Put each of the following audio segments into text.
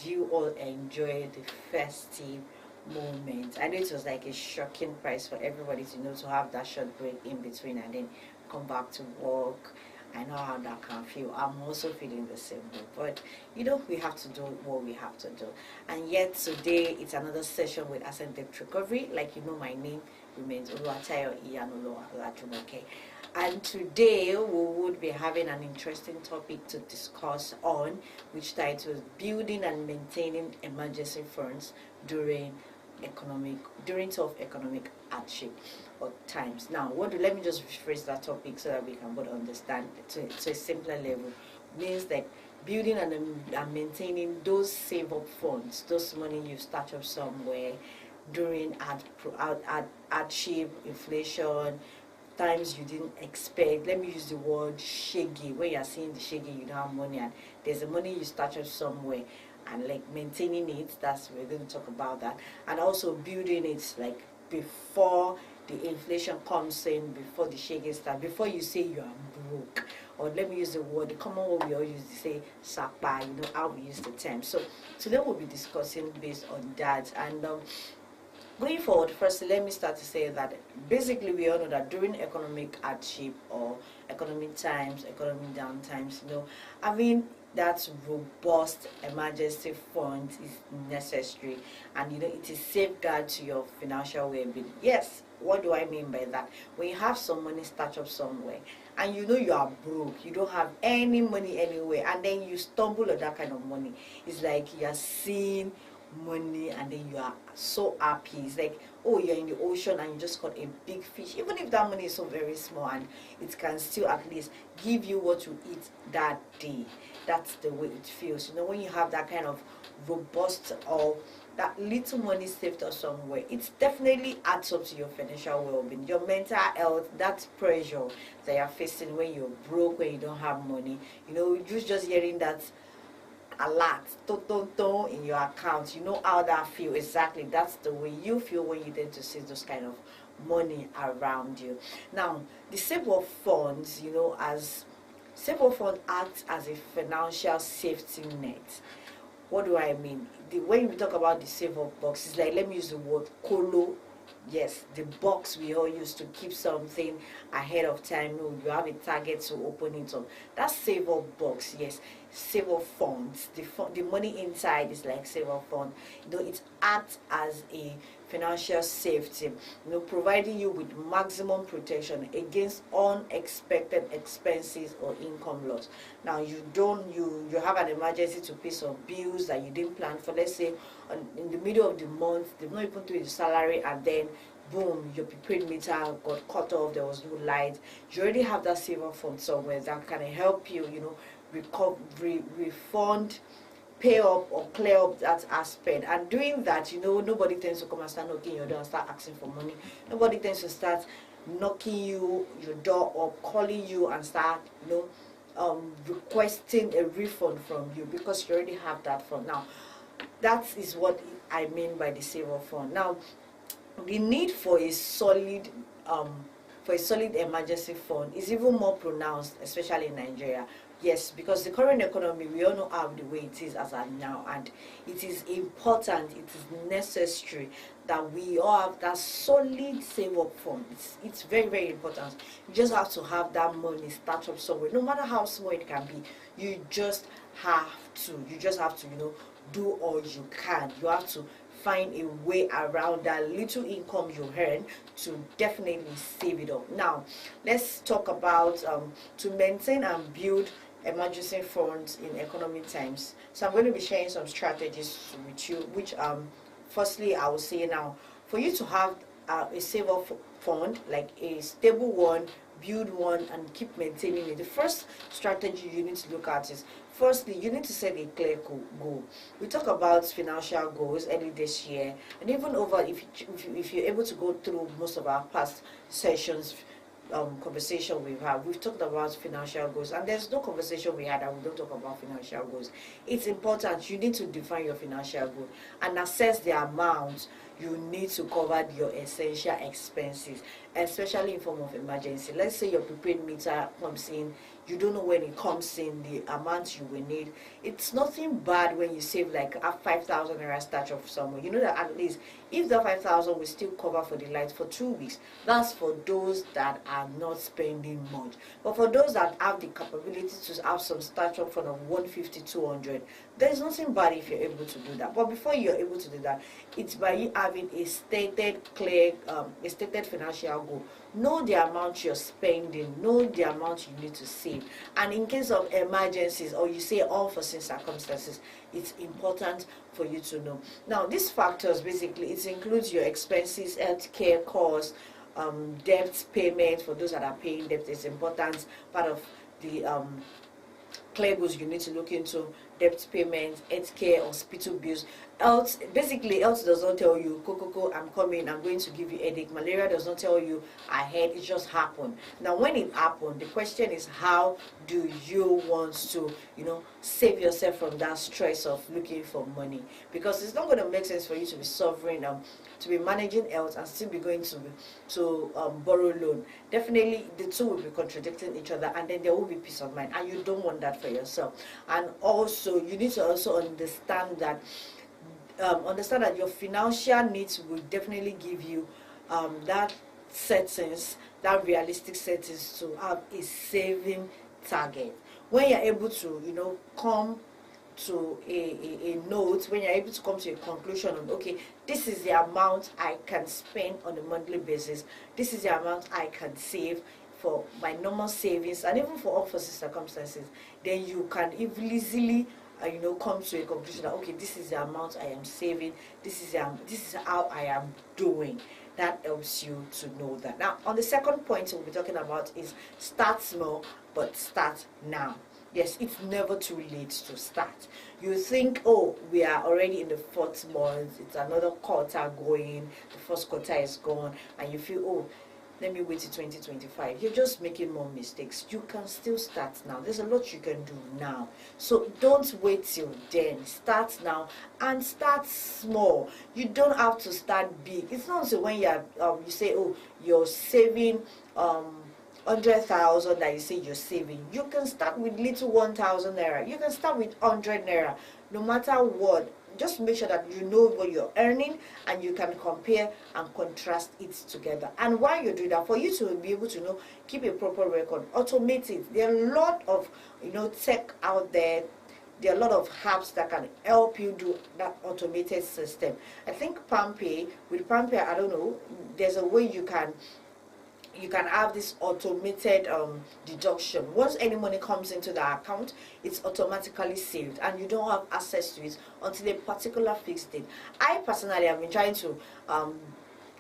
you all enjoy the festive moment? I know it was like a shocking price for everybody to to have that short break in between and then come back to work. I know how that can feel. I'm also feeling the same way. But we have to do what we have to do. And yet today it's another session with asset debt recovery. Like my name remains Oluwatayo Iyanolo Olajumoke. And today we would be having an interesting topic to discuss on, which title is Building and Maintaining Emergency Funds during tough economic hardship or times. Now, let me just rephrase that topic so that we can both understand to a simpler level. Means like building and maintaining those save up funds, those money you start up somewhere during hardship, inflation, times you didn't expect. Let me use the word shaggy. When you're seeing the shaggy, you don't have money, and there's a money you started somewhere, and like maintaining it. That's we're going to talk about that, and also building it like before the inflation comes in, before the shaggy starts, before you say you are broke. Or let me use the word, the common word we all use to say sapa. How we use the term. So today we'll be discussing based on that. And going forward, first let me start to say that basically we all know that during economic hardship or economic times, economic down times, having that robust emergency fund is necessary, and it is safeguard to your financial well-being. Yes, what do I mean by that? When you have some money start up somewhere and you are broke, you don't have any money anywhere, and then you stumble on that kind of money, it's like you are seeing money and then you are so happy. It's like, oh, you're in the ocean and you just caught a big fish, even if that money is so very small, and it can still at least give you what you eat that day. That's the way it feels, when you have that kind of robust or that little money saved up somewhere. It definitely adds up to your financial well-being, your mental health, that pressure that you're facing when you're broke, when you don't have money. You're just hearing that alert in your account, how that feel exactly. That's the way you feel when you tend to see those kind of money around you. Now, the save up funds, as save up fund acts as a financial safety net. What do I mean? When we talk about the save up box, it's like, let me use the word colo. Yes, the box we all use to keep something ahead of time. No, you have a target to open it up. That save up box, yes, save up funds. The money inside is like save up fund. It acts as a financial safety, providing you with maximum protection against unexpected expenses or income loss. Now, you have an emergency to pay some bills that you didn't plan for. Let's say in the middle of the month, they've not even paid the salary, and then boom, your prepaid meter got cut off, there was no light. You already have that saver fund somewhere that can help you, refund, pay up or clear up that aspect. And doing that, nobody tends to come and start knocking your door and start asking for money. Nobody tends to start knocking your door or calling you and start requesting a refund from you, because you already have that fund. Now, that is what I mean by the saver fund. Now, the need for a solid emergency fund is even more pronounced, especially in Nigeria. Yes, because the current economy, we all know how the way it is as of now, and it is important, it is necessary that we all have that solid save up fund. It's very, very important. You just have to have that money start up somewhere, no matter how small it can be. You just have to do all you can. You have to find a way around that little income you earn to definitely save it up. Now, let's talk about to maintain and build emergency funds in economic times. So I'm going to be sharing some strategies with you, which firstly I will say now, for you to have a save up fund, like a stable one, build one and keep maintaining it. The first strategy you need to look at is, firstly, you need to set a clear goal. We talk about financial goals early this year, and even over, if you're able to go through most of our past sessions, conversation we've talked about financial goals, and there's no conversation we had that we don't talk about financial goals. It's important. You need to define your financial goal and assess the amount you need to cover your essential expenses, especially in form of emergency. Let's say your prepaid meter comes in, you don't know when it comes in, the amount you will need. It's nothing bad when you save like a 5,000 naira stash of somewhere. You know that at least if the 5,000 will still cover for the light for 2 weeks, that's for those that are not spending much. But for those that have the capability to have some stash up front of 150, 200, there's nothing bad if you're able to do that. But before you're able to do that, it's by you having a stated, clear, a stated financial goal. Know the amount you're spending, know the amount you need to save, and in case of emergencies or you say unforeseen circumstances, it's important for you to know. Now, these factors basically, it includes your expenses, healthcare costs, debt payment. For those that are paying debt, it's important part of the clear goals you need to look into: debt payments, healthcare, hospital bills. Health, basically, health does not tell you, Coco, I'm coming, I'm going to give you headache. Malaria does not tell you ahead, it just happened. Now, when it happened, the question is, how do you want to, save yourself from that stress of looking for money? Because it's not going to make sense for you to be suffering, to be managing health and still be going to borrow loan. Definitely, the two will be contradicting each other, and then there will be peace of mind, and you don't want that for yourself. And also, you need to also understand that your financial needs will definitely give you that settings, that realistic settings to have a saving target. When you're able to, come to a note, when you're able to come to a conclusion on, okay, this is the amount I can spend on a monthly basis, this is the amount I can save for my normal savings and even for unforeseen circumstances, then you can easily come to a conclusion that, okay, this is the amount I am saving, this is how I am doing. That helps you to know that. Now, on the second point we'll be talking about is start small, but start now. Yes, it's never too late to start. You think, oh, we are already in the 4th month, it's another quarter going, the first quarter is gone, and you feel, oh, let me wait till 2025. You're just making more mistakes. You can still start now. There's a lot you can do now. So don't wait till then. Start now and start small. You don't have to start big. It's not until when you say, oh, you're saving 100,000 that you say you're saving. You can start with little 1,000 naira. You can start with 100 naira. No matter what, just make sure that you know what you're earning and you can compare and contrast it together. And while you do that, for you to be able to keep a proper record, automate it. There are a lot of tech out there. There are a lot of apps that can help you do that automated system. I think with PalmPay, I don't know, there's a way you can have this automated deduction. Once any money comes into the account, it's automatically saved and you don't have access to it until a particular fixed date. I personally have been trying to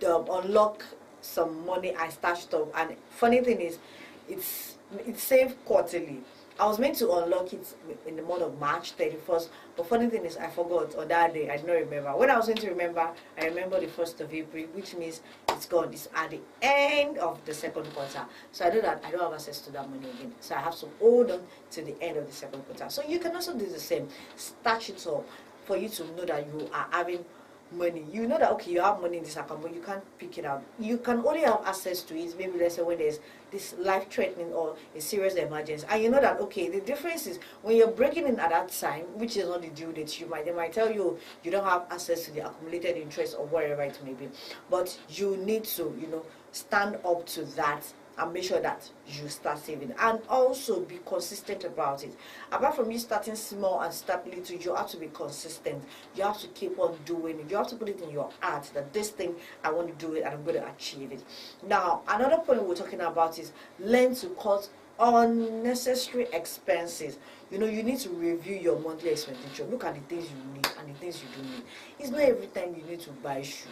unlock some money I stashed up, and funny thing is, it's saved quarterly. I was meant to unlock it in the month of March 31st, but funny thing is I forgot on that day. I did not remember. When I was going to remember, I remember the 1st of April, which means it's gone. It's at the end of the 2nd quarter. So I know that I don't have access to that money again. So I have to hold on to the end of the 2nd quarter. So you can also do the same. Stash it up for you to know that you are having money. You know that, okay, you have money in this account, but you can't pick it out. You can only have access to it, maybe let's say when there's this life-threatening or a serious emergency. And you know that, okay, the difference is when you're breaking in at that time, which is not the due date, they might tell you you don't have access to the accumulated interest or whatever it may be. But you need to, stand up to that and make sure that you start saving, and also be consistent about it. Apart from you starting small and start little, you have to be consistent. You have to keep on doing it. You have to put it in your heart that this thing, I want to do it and I'm going to achieve it. Now, another point we're talking about is learn to cut unnecessary expenses. You need to review your monthly expenditure. Look at the things you need and the things you don't need. It's not every time you need to buy shoes.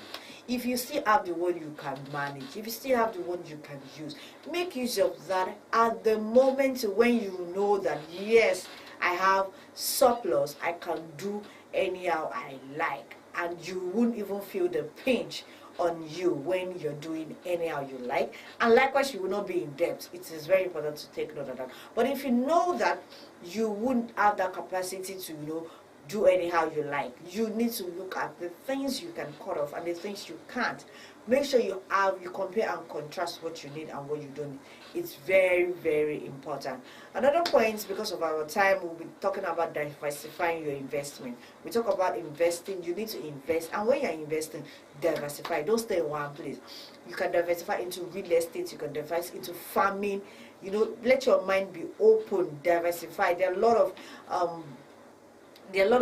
If you still have the one you can manage, if you still have the one you can use, make use of that at the moment when you know that, yes, I have surplus, I can do anyhow I like, and you won't even feel the pinch on you when you're doing anyhow you like. And likewise, you will not be in debt. It is very important to take note of that. But if you know that you wouldn't have that capacity to do anyhow you like. You need to look at the things you can cut off and the things you can't. Make sure you compare and contrast what you need and what you don't need. It's very, very important. Another point, because of our time, we'll be talking about diversifying your investment. We talk about investing. You need to invest, and when you're investing, diversify. Don't stay in one place. You can diversify into real estate. You can diversify into farming. You know, let your mind be open. Diversify. There are a lot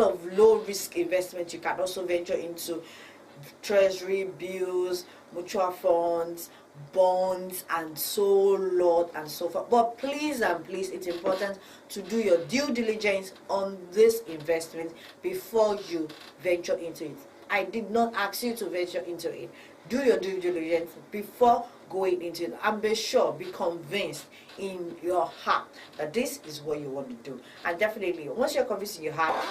of low risk investments you can also venture into: treasury bills, mutual funds, bonds, and so on and so forth. But please and please, it's important to do your due diligence on this investment before you venture into it. I did not ask you to venture into it. Do your due diligence before going into it, and be sure, be convinced in your heart that this is what you want to do. And definitely, once you're convinced in your heart,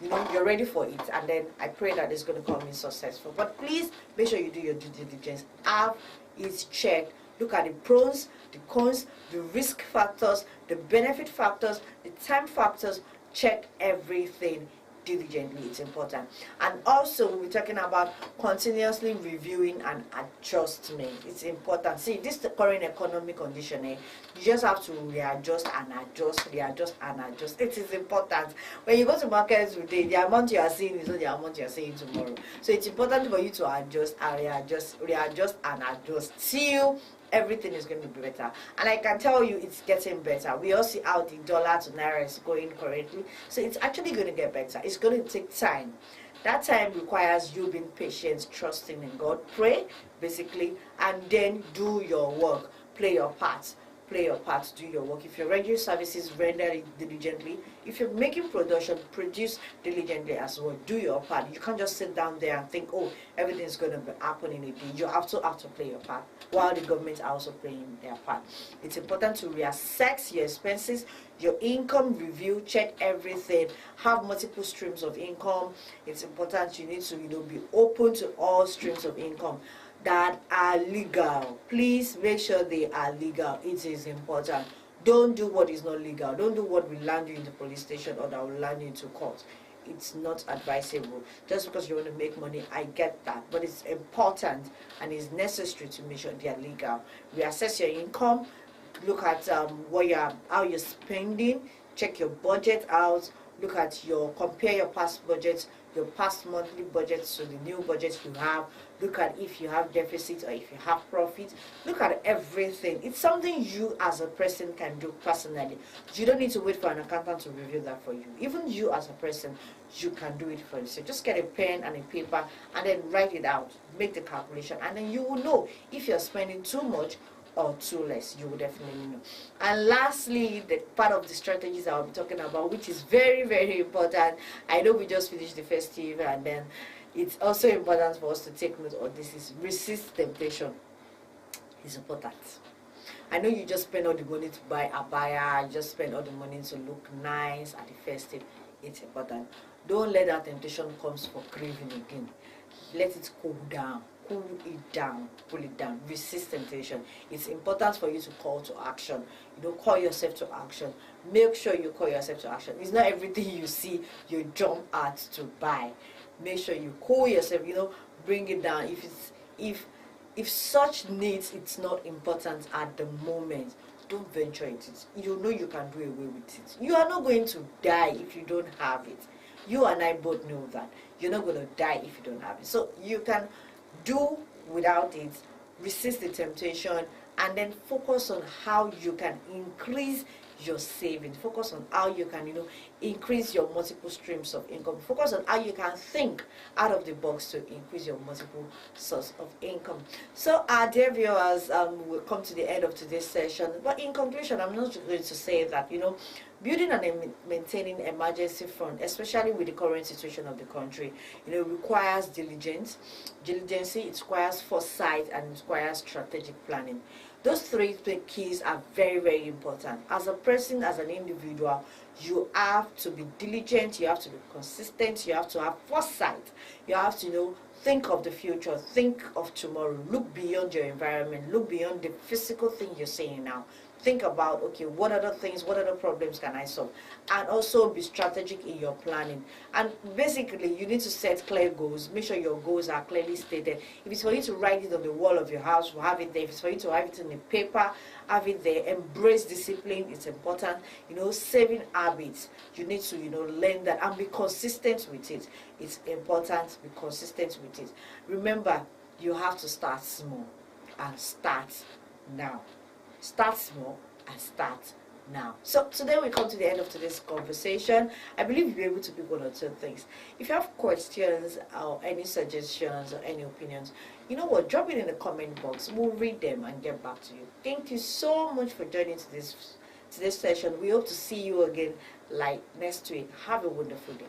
you know, you're ready for it, and then I pray that it's going to come in successful. But please make sure you do your due diligence. Have it checked. Look at the pros, the cons, the risk factors, the benefit factors, the time factors. Check everything diligently. It's important. And also, we'll be talking about continuously reviewing and adjustment. It's important. See, this is the current economic condition. You just have to readjust and adjust, readjust and adjust. It is important. When you go to markets today, the amount you are seeing is not the amount you are seeing tomorrow. So it's important for you to adjust and readjust and adjust till everything is going to be better. And I can tell you, it's getting better. We all see how the dollar to naira is going correctly. So it's actually going to get better. It's going to take time. That time requires you being patient, trusting in God. Pray, basically, and then do your work. Play your part. Play your part, do your work. If you're rendering services, render it diligently. If you're making production, produce diligently as well. Do your part. You can't just sit down there and think, oh, everything's going to be happening in a day. You have to play your part, while the government are also playing their part. It's important to reassess your expenses, your income, review, check everything. Have multiple streams of income. It's important. You need to, be open to all streams of income that are legal. Please make sure they are legal. It is important. Don't do what is not legal. Don't do what will land you in the police station or that will land you into court. It's not advisable. Just because you want to make money, I get that, but it's important and it's necessary to make sure they are legal. Reassess your income. Look at how you're spending. Check your budget out. Look at compare your past budgets, your past monthly budgets to the new budgets you have. Look at if you have deficit or if you have profit. Look at everything. It's something you as a person can do personally. You don't need to wait for an accountant to review that for you. Even you as a person, you can do it for yourself. Just get a pen and a paper and then write it out. Make the calculation, and then you will know if you're spending too much or too less. You will definitely know. And lastly, the part of the strategies I'll be talking about, which is very, very important. I know we just finished the festive, and then it's also important for us to take note of this, is resist temptation. It's important. I know you just spend all the money to buy a buyer, you just spend all the money to look nice at the festive. It's important. Don't let that temptation come for craving again. Let it cool down. Cool it down, pull it down, resist temptation. It's important for you to call to action. Call yourself to action. Make sure you call yourself to action. It's not everything you see you jump at to buy. Make sure you call yourself, bring it down. If such needs, it's not important at the moment, don't venture into it. You can do away with it. You are not going to die if you don't have it. You and I both know that. You're not going to die if you don't have it. So you can do without it, resist the temptation, and then focus on how you can increase your savings. Focus on how you can, increase your multiple streams of income. Focus on how you can think out of the box to increase your multiple source of income. So, our dear viewers, we'll come to the end of today's session. But in conclusion, I'm not going to say that, building and maintaining emergency fund, especially with the current situation of the country, requires diligence. It requires foresight, and it requires strategic planning. Those three keys are very, very important. As a person, as an individual, you have to be diligent, you have to be consistent, you have to have foresight, you have to think of the future, think of tomorrow, look beyond your environment, look beyond the physical thing you're saying now. think about, okay, what other things, what other problems can I solve, and also be strategic in your planning. And basically, you need to set clear goals. Make sure your goals are clearly stated. If it's for you to write it on the wall of your house, have it there. If it's for you to have it in the paper, have it there. Embrace discipline. It's important. Saving habits. You need to learn that and be consistent with it. It's important to be consistent with it. Remember, you have to start small and start now. Start small and start now. So today we come to the end of today's conversation. I believe you'll be able to pick one or two things. If you have questions or any suggestions or any opinions, you know what, drop it in the comment box. We'll read them and get back to you. Thank you so much for joining today's session. We hope to see you again like next week. Have a wonderful day.